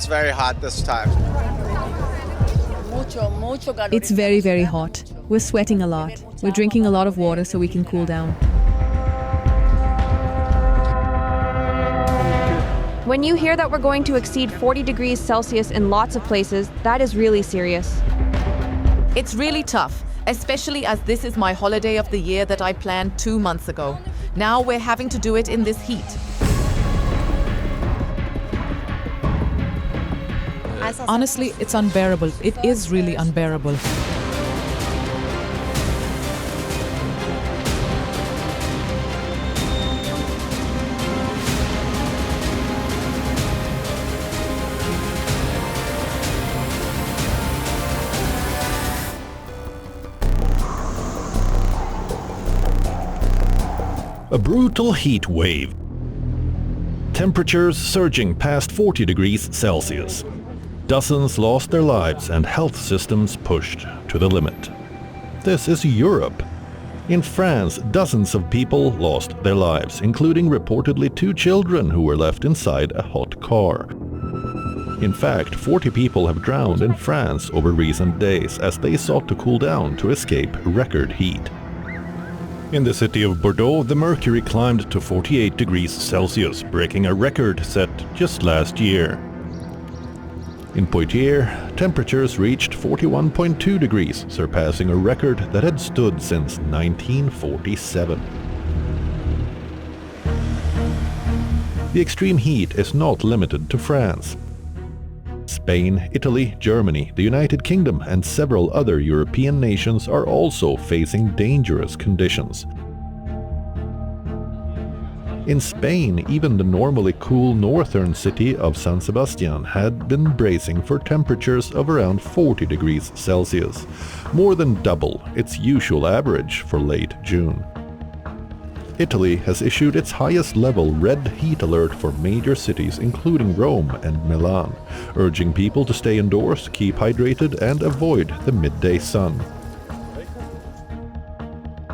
it's very hot this time. It's very, very hot. We're sweating a lot. We're drinking a lot of water so we can cool down. When you hear that we're going to exceed 40 degrees Celsius in lots of places, that is really serious. It's really tough, especially as this is my holiday of the year that I planned 2 months ago. Now we're having to do it in this heat. Honestly, it's unbearable. It is really unbearable. A brutal heat wave. Temperatures surging past 40 degrees Celsius. Dozens lost their lives and health systems pushed to the limit. This is Europe. In France, dozens of people lost their lives, including reportedly 2 children who were left inside a hot car. In fact, 40 people have drowned in France over recent days as they sought to cool down to escape record heat. In the city of Bordeaux, the mercury climbed to 48 degrees Celsius, breaking a record set just last year. In Poitiers, temperatures reached 41.2 degrees, surpassing a record that had stood since 1947. The extreme heat is not limited to France. Spain, Italy, Germany, the United Kingdom, and several other European nations are also facing dangerous conditions. In Spain, even the normally cool northern city of San Sebastian had been bracing for temperatures of around 40 degrees Celsius, more than double its usual average for late June. Italy has issued its highest level red heat alert for major cities including Rome and Milan, urging people to stay indoors, keep hydrated and avoid the midday sun.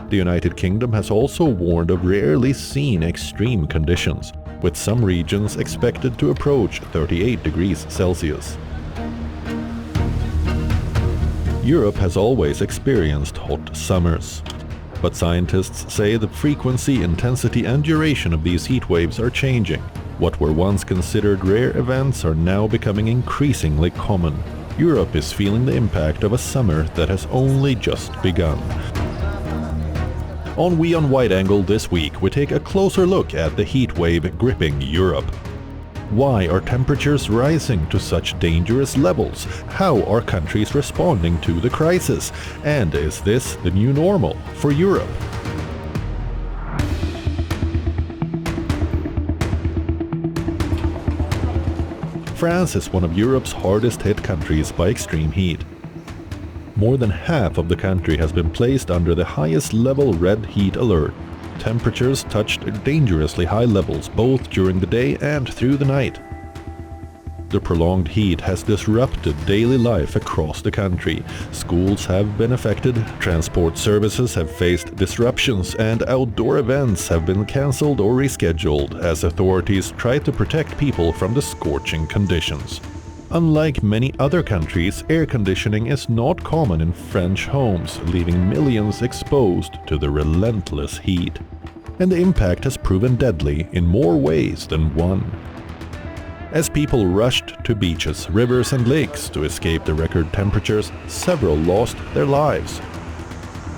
The United Kingdom has also warned of rarely seen extreme conditions, with some regions expected to approach 38 degrees Celsius. Europe has always experienced hot summers. But scientists say the frequency, intensity and duration of these heat waves are changing. What were once considered rare events are now becoming increasingly common. Europe is feeling the impact of a summer that has only just begun. On WION Wideangle this week, we take a closer look at the heat wave gripping Europe. Why are temperatures rising to such dangerous levels? How are countries responding to the crisis? And is this the new normal for Europe? France is one of Europe's hardest hit countries by extreme heat. More than half of the country has been placed under the highest level red heat alert. Temperatures touched dangerously high levels both during the day and through the night. The prolonged heat has disrupted daily life across the country. Schools have been affected, transport services have faced disruptions, and outdoor events have been cancelled or rescheduled as authorities try to protect people from the scorching conditions. Unlike many other countries, air conditioning is not common in French homes, leaving millions exposed to the relentless heat. And the impact has proven deadly in more ways than one. As people rushed to beaches, rivers and lakes to escape the record temperatures, several lost their lives.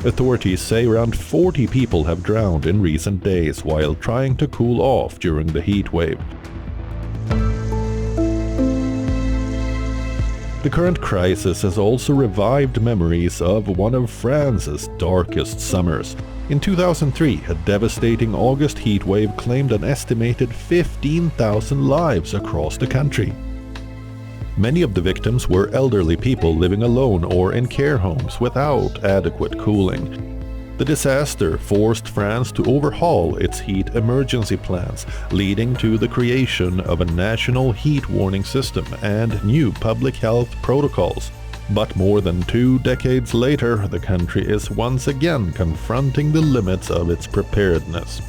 Authorities say around 40 people have drowned in recent days while trying to cool off during the heat wave. The current crisis has also revived memories of one of France's darkest summers. In 2003, a devastating August heatwave claimed an estimated 15,000 lives across the country. Many of the victims were elderly people living alone or in care homes without adequate cooling. The disaster forced France to overhaul its heat emergency plans, leading to the creation of a national heat warning system and new public health protocols. But more than 2 decades later, the country is once again confronting the limits of its preparedness.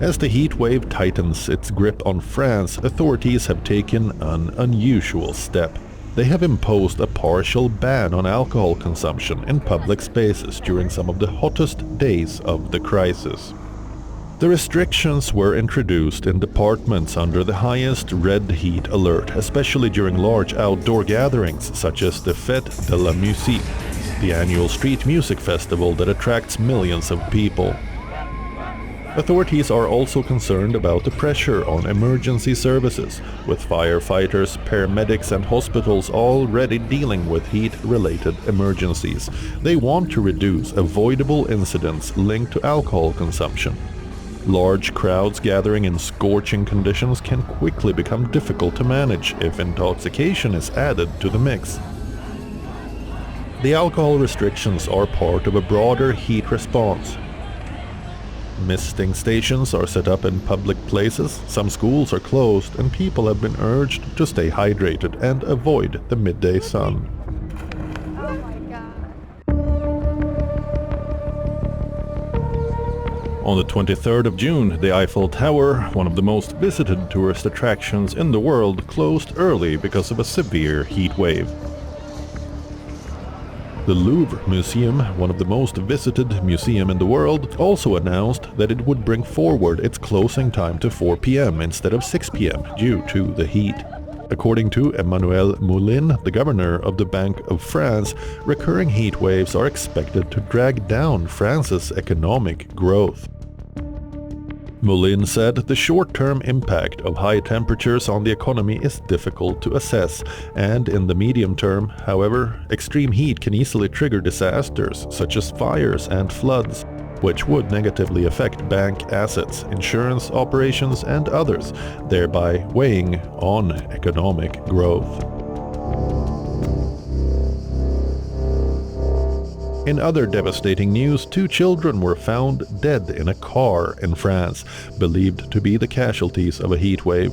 As the heat wave tightens its grip on France, authorities have taken an unusual step. They have imposed a partial ban on alcohol consumption in public spaces during some of the hottest days of the crisis. The restrictions were introduced in departments under the highest red heat alert, especially during large outdoor gatherings such as the Fête de la Musique, the annual street music festival that attracts millions of people. Authorities are also concerned about the pressure on emergency services, with firefighters, paramedics and hospitals already dealing with heat-related emergencies. They want to reduce avoidable incidents linked to alcohol consumption. Large crowds gathering in scorching conditions can quickly become difficult to manage if intoxication is added to the mix. The alcohol restrictions are part of a broader heat response. Misting stations are set up in public places, some schools are closed, and people have been urged to stay hydrated and avoid the midday sun. On the 23rd of June, the Eiffel Tower, one of the most visited tourist attractions in the world, closed early because of a severe heat wave. The Louvre Museum, one of the most visited museums in the world, also announced that it would bring forward its closing time to 4 p.m. instead of 6 p.m. due to the heat. According to Emmanuel Moulin, the governor of the Bank of France, recurring heat waves are expected to drag down France's economic growth. Moulin said the short-term impact of high temperatures on the economy is difficult to assess, and in the medium term, however, extreme heat can easily trigger disasters such as fires and floods, which would negatively affect bank assets, insurance operations and others, thereby weighing on economic growth. In other devastating news, 2 children were found dead in a car in France, believed to be the casualties of a heat wave.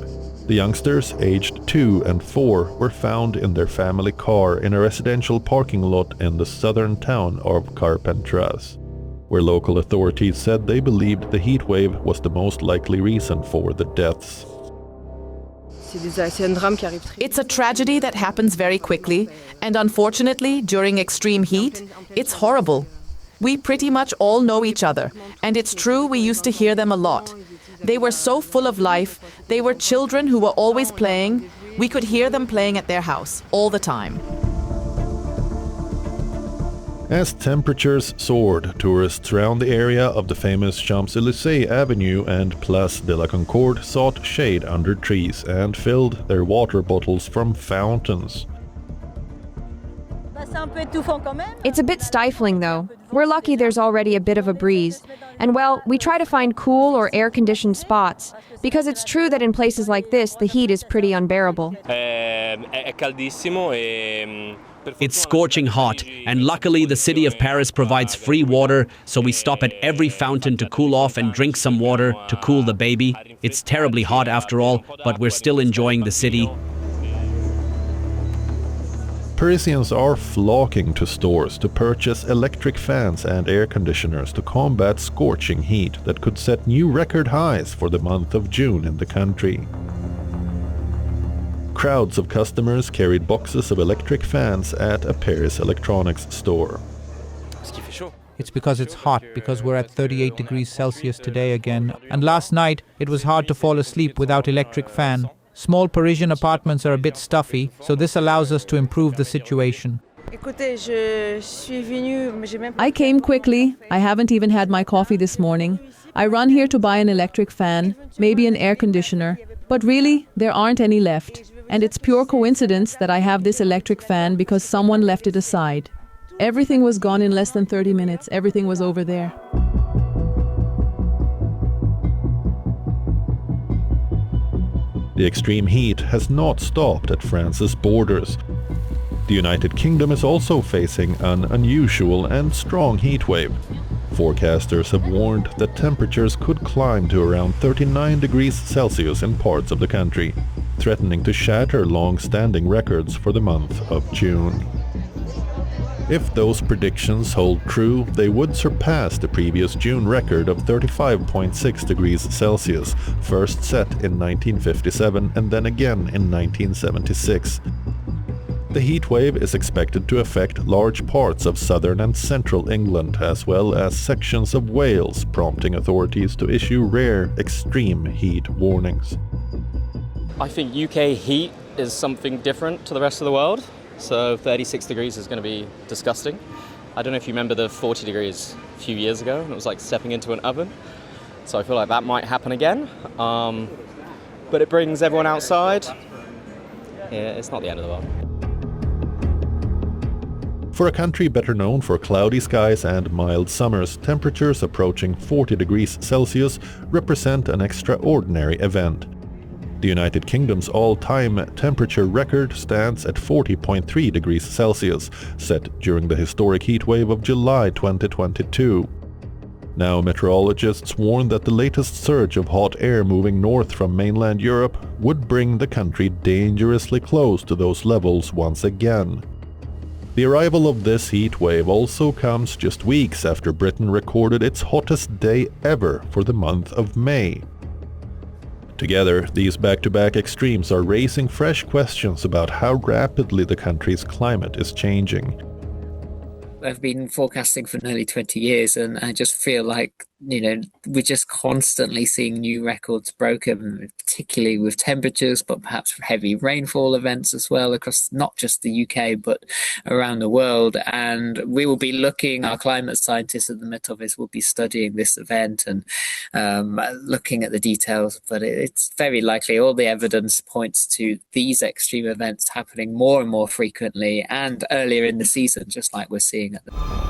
The youngsters, aged 2 and 4, were found in their family car in a residential parking lot in the southern town of Carpentras, where local authorities said they believed the heat wave was the most likely reason for the deaths. It's a tragedy that happens very quickly, and unfortunately, during extreme heat, it's horrible. We pretty much all know each other, and it's true we used to hear them a lot. They were so full of life, they were children who were always playing. We could hear them playing at their house, all the time. As temperatures soared, tourists around the area of the famous Champs-Élysées Avenue and Place de la Concorde sought shade under trees and filled their water bottles from fountains. It's a bit stifling though. We're lucky there's already a bit of a breeze. And well, we try to find cool or air-conditioned spots, because it's true that in places like this, the heat is pretty unbearable. It's scorching hot, and luckily the city of Paris provides free water, so we stop at every fountain to cool off and drink some water to cool the baby. It's terribly hot after all, but we're still enjoying the city. Parisians are flocking to stores to purchase electric fans and air conditioners to combat scorching heat that could set new record highs for the month of June in the country. Crowds of customers carried boxes of electric fans at a Paris electronics store. It's because it's hot, because we're at 38 degrees Celsius today again, and last night it was hard to fall asleep without electric fan. Small Parisian apartments are a bit stuffy, so this allows us to improve the situation. I came quickly. I haven't even had my coffee this morning. I run here to buy an electric fan, maybe an air conditioner, but really, there aren't any left. And it's pure coincidence that I have this electric fan because someone left it aside. Everything was gone in less than 30 minutes. Everything was over there. The extreme heat has not stopped at France's borders. The United Kingdom is also facing an unusual and strong heat wave. Forecasters have warned that temperatures could climb to around 39 degrees Celsius in parts of the country, threatening to shatter long-standing records for the month of June. If those predictions hold true, they would surpass the previous June record of 35.6 degrees Celsius, first set in 1957 and then again in 1976. The heat wave is expected to affect large parts of southern and central England, as well as sections of Wales, prompting authorities to issue rare extreme heat warnings. I think UK heat is something different to the rest of the world. So 36 degrees is going to be disgusting. I don't know if you remember the 40 degrees a few years ago, and it was like stepping into an oven. So I feel like that might happen again. But it brings everyone outside. Yeah, it's not the end of the world. For a country better known for cloudy skies and mild summers, temperatures approaching 40 degrees Celsius represent an extraordinary event. The United Kingdom's all-time temperature record stands at 40.3 degrees Celsius, set during the historic heatwave of July 2022. Now, meteorologists warn that the latest surge of hot air moving north from mainland Europe would bring the country dangerously close to those levels once again. The arrival of this heat wave also comes just weeks after Britain recorded its hottest day ever for the month of May. Together, these back-to-back extremes are raising fresh questions about how rapidly the country's climate is changing. I've been forecasting for nearly 20 years, and I just feel like, we're just constantly seeing new records broken, particularly with temperatures, but perhaps heavy rainfall events as well across not just the UK, but around the world. And we will be looking, our climate scientists at the Met Office will be studying this event and looking at the details, but it's very likely all the evidence points to these extreme events happening more and more frequently and earlier in the season, just like we're seeing at the moment.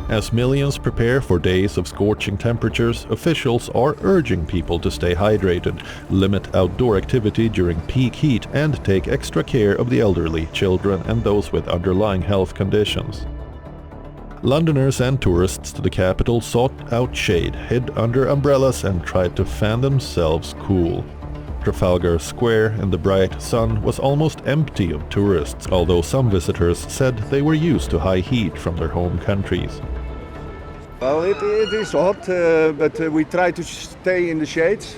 As millions prepare for days of scorching temperatures, officials are urging people to stay hydrated, limit outdoor activity during peak heat, and take extra care of the elderly, children, and those with underlying health conditions. Londoners and tourists to the capital sought out shade, hid under umbrellas, and tried to fan themselves cool. Trafalgar Square in the bright sun was almost empty of tourists, although some visitors said they were used to high heat from their home countries. Well, it is hot, but we try to stay in the shades.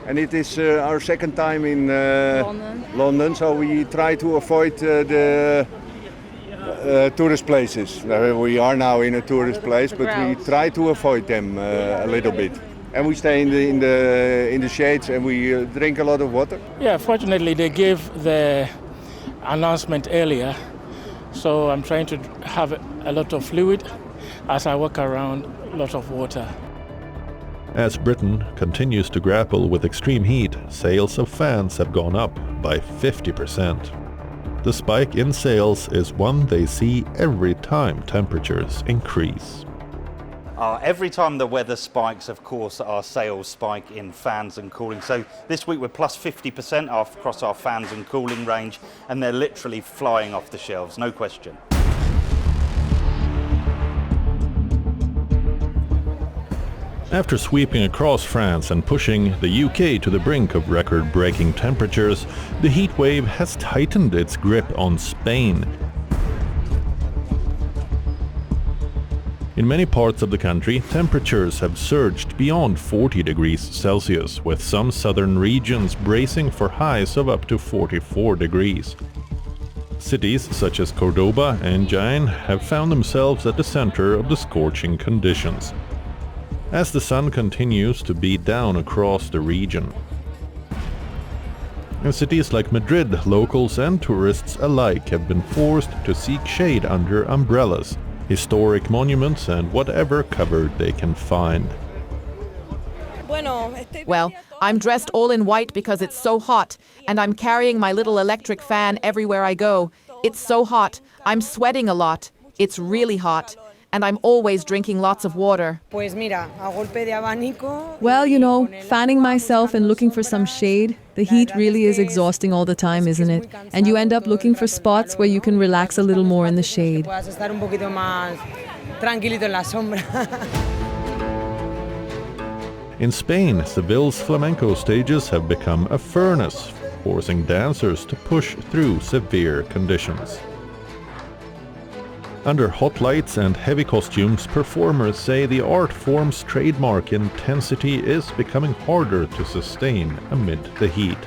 And it is our second time in London, so we try to avoid the tourist places. We are now in a tourist place, but we try to avoid them a little bit. And we stay in the shades, and we drink a lot of water. Yeah, fortunately they gave the announcement earlier, so I'm trying to have a lot of fluid as I walk around, a lot of water. As Britain continues to grapple with extreme heat, sales of fans have gone up by 50%. The spike in sales is one they see every time temperatures increase. Every time the weather spikes, of course, our sales spike in fans and cooling. So this week we're plus 50% across our fans and cooling range, and they're literally flying off the shelves, no question. After sweeping across France and pushing the UK to the brink of record-breaking temperatures, the heat wave has tightened its grip on Spain. In many parts of the country, temperatures have surged beyond 40 degrees Celsius, with some southern regions bracing for highs of up to 44 degrees. Cities such as Cordoba and Jaén have found themselves at the center of the scorching conditions, as the sun continues to beat down across the region. In cities like Madrid, locals and tourists alike have been forced to seek shade under umbrellas, historic monuments, and whatever cover they can find. Well, I'm dressed all in white because it's so hot, and I'm carrying my little electric fan everywhere I go. It's so hot. I'm sweating a lot. It's really hot. And I'm always drinking lots of water. Well, fanning myself and looking for some shade, the heat really is exhausting all the time, isn't it? And you end up looking for spots where you can relax a little more in the shade. In Spain, Seville's flamenco stages have become a furnace, forcing dancers to push through severe conditions. Under hot lights and heavy costumes, performers say the art form's trademark intensity is becoming harder to sustain amid the heat.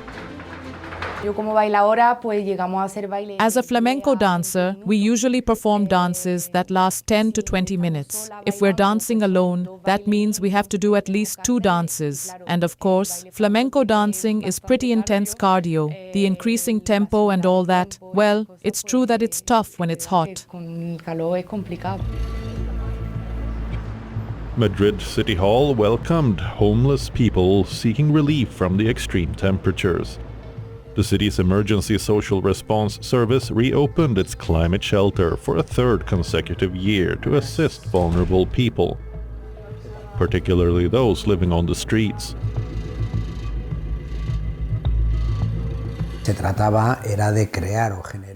As a flamenco dancer, we usually perform dances that last 10 to 20 minutes. If we're dancing alone, that means we have to do at least 2 dances. And of course, flamenco dancing is pretty intense cardio. The increasing tempo and all that, well, it's true that it's tough when it's hot. Madrid City Hall welcomed homeless people seeking relief from the extreme temperatures. The city's emergency social response service reopened its climate shelter for a 3rd consecutive year to assist vulnerable people, particularly those living on the streets.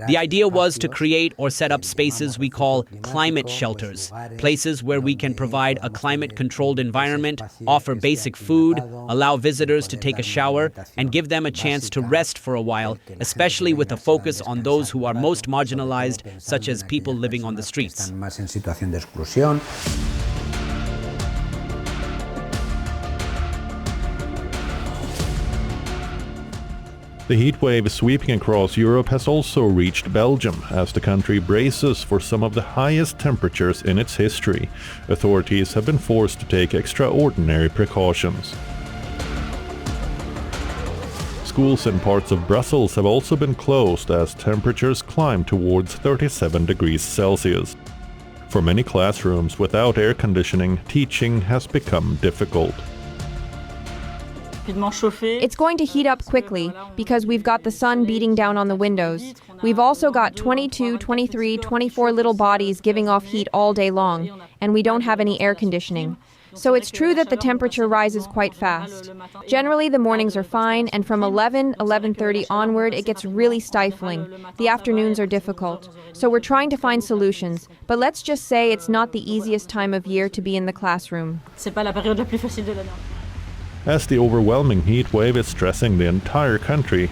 The idea was to create or set up spaces we call climate shelters, places where we can provide a climate-controlled environment, offer basic food, allow visitors to take a shower, and give them a chance to rest for a while, especially with a focus on those who are most marginalized, such as people living on the streets. The heat wave sweeping across Europe has also reached Belgium as the country braces for some of the highest temperatures in its history. Authorities have been forced to take extraordinary precautions. Schools in parts of Brussels have also been closed as temperatures climb towards 37 degrees Celsius. For many classrooms without air conditioning, teaching has become difficult. It's going to heat up quickly because we've got the sun beating down on the windows. We've also got 22, 23, 24 little bodies giving off heat all day long, and we don't have any air conditioning. So it's true that the temperature rises quite fast. Generally, the mornings are fine, and from 11:30 onward, it gets really stifling. The afternoons are difficult. So we're trying to find solutions, but let's just say it's not the easiest time of year to be in the classroom. As the overwhelming heat wave is stressing the entire country,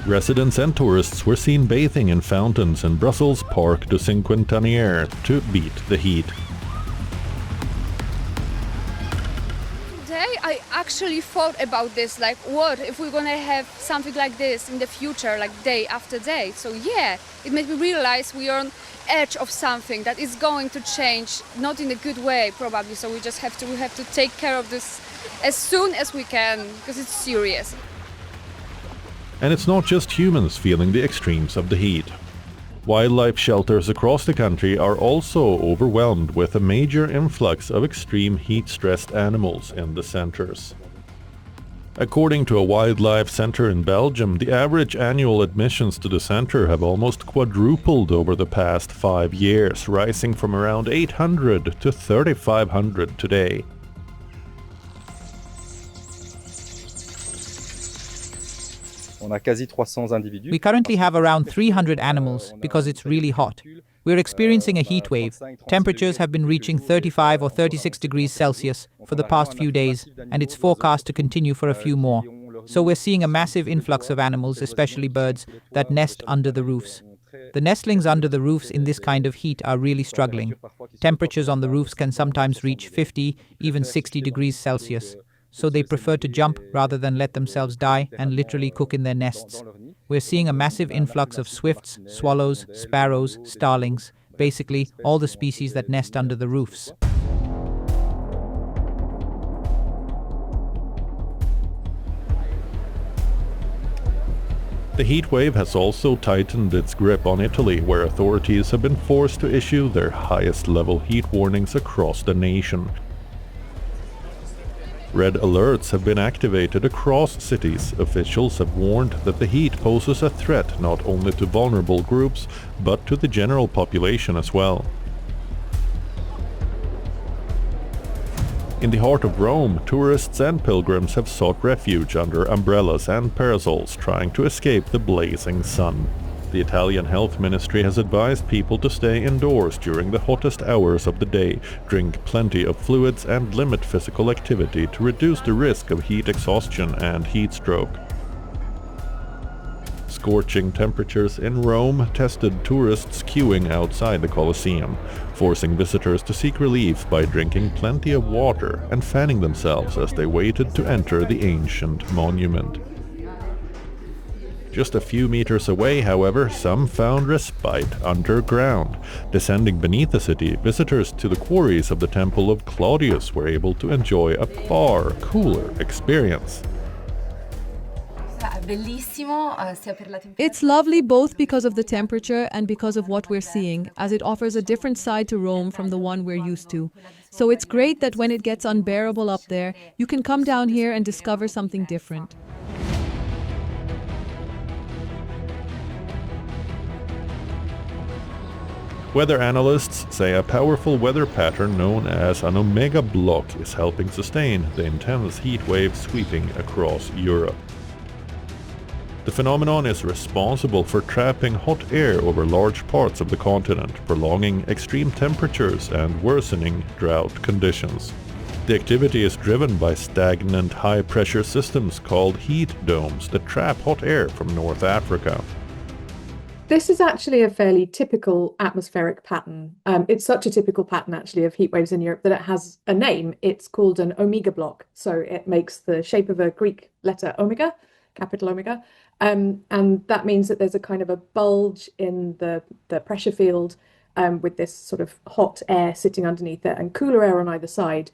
residents and tourists were seen bathing in fountains in Brussels' Parc du Cinquantenaire to beat the heat. Today I actually thought about this, like what if we're gonna have something like this in the future, like day after day. So yeah, it made me realize we are on edge of something that is going to change, not in a good way probably, so we have to take care of this as soon as we can, because it's serious. And it's not just humans feeling the extremes of the heat. Wildlife shelters across the country are also overwhelmed with a major influx of extreme heat-stressed animals in the centers. According to a wildlife center in Belgium, the average annual admissions to the center have almost quadrupled over the past 5 years, rising from around 800 to 3,500 today. We currently have around 300 animals because it's really hot. We're experiencing a heat wave. Temperatures have been reaching 35 or 36 degrees Celsius for the past few days, and it's forecast to continue for a few more. So we're seeing a massive influx of animals, especially birds, that nest under the roofs. The nestlings under the roofs in this kind of heat are really struggling. Temperatures on the roofs can sometimes reach 50, even 60 degrees Celsius. So they prefer to jump rather than let themselves die and literally cook in their nests. We're seeing a massive influx of swifts, swallows, sparrows, starlings, basically all the species that nest under the roofs. The heat wave has also tightened its grip on Italy, where authorities have been forced to issue their highest level heat warnings across the nation. Red alerts have been activated across cities. Officials have warned that the heat poses a threat not only to vulnerable groups, but to the general population as well. In the heart of Rome, tourists and pilgrims have sought refuge under umbrellas and parasols, trying to escape the blazing sun. The Italian health ministry has advised people to stay indoors during the hottest hours of the day, drink plenty of fluids and limit physical activity to reduce the risk of heat exhaustion and heat stroke. scorching temperatures in Rome tested tourists queuing outside the Colosseum, forcing visitors to seek relief by drinking plenty of water and fanning themselves as they waited to enter the ancient monument. Just a few meters away, however, some found respite underground. Descending beneath the city, visitors to the quarries of the Temple of Claudius were able to enjoy a far cooler experience. It's lovely both because of the temperature and because of what we're seeing, as it offers a different side to Rome from the one we're used to. So it's great that when it gets unbearable up there, you can come down here and discover something different. Weather analysts say a powerful weather pattern known as an omega block is helping sustain the intense heat wave sweeping across Europe. The phenomenon is responsible for trapping hot air over large parts of the continent, prolonging extreme temperatures and worsening drought conditions. The activity is driven by stagnant high-pressure systems called heat domes that trap hot air from North Africa. This is actually a fairly typical atmospheric pattern. It's such a typical pattern, actually, of heat waves in Europe that it has a name. It's called an omega block. So it makes the shape of a Greek letter omega, capital omega. And that means that there's a kind of a bulge in the pressure field with this sort of hot air sitting underneath it and cooler air on either side.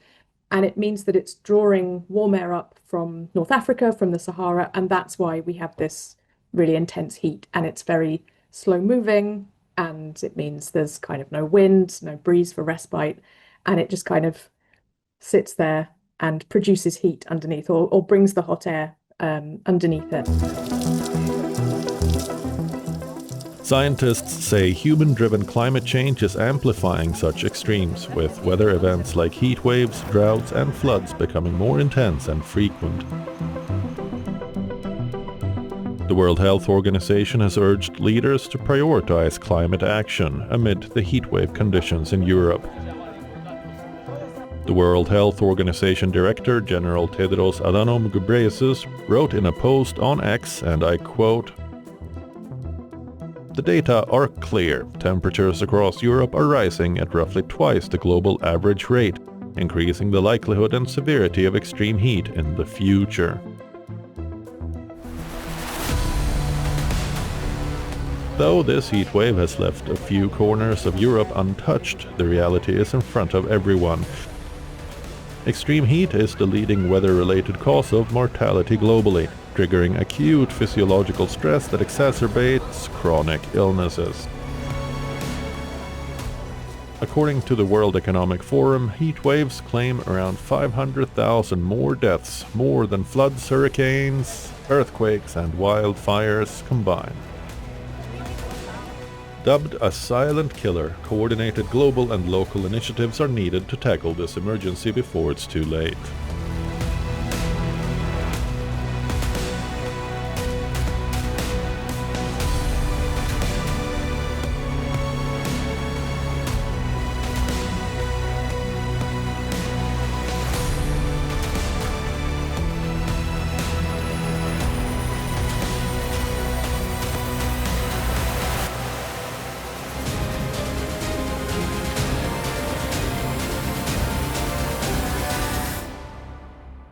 And it means that it's drawing warm air up from North Africa, from the Sahara. And that's why we have this really intense heat. And it's very slow moving, and it means there's kind of no wind, no breeze for respite, and it just kind of sits there and produces heat underneath, or brings the hot air underneath it. Scientists say human-driven climate change is amplifying such extremes, with weather events like heat waves, droughts and floods becoming more intense and frequent. The World Health Organization has urged leaders to prioritize climate action amid the heatwave conditions in Europe. The World Health Organization Director General Tedros Adhanom Ghebreyesus wrote in a post on X, and I quote, "The data are clear. Temperatures across Europe are rising at roughly twice the global average rate, increasing the likelihood and severity of extreme heat in the future." Though this heat wave has left a few corners of Europe untouched, the reality is in front of everyone. Extreme heat is the leading weather-related cause of mortality globally, triggering acute physiological stress that exacerbates chronic illnesses. According to the World Economic Forum, heat waves claim around 500,000 more deaths, more than floods, hurricanes, earthquakes and wildfires combined. Dubbed a silent killer, coordinated global and local initiatives are needed to tackle this emergency before it's too late.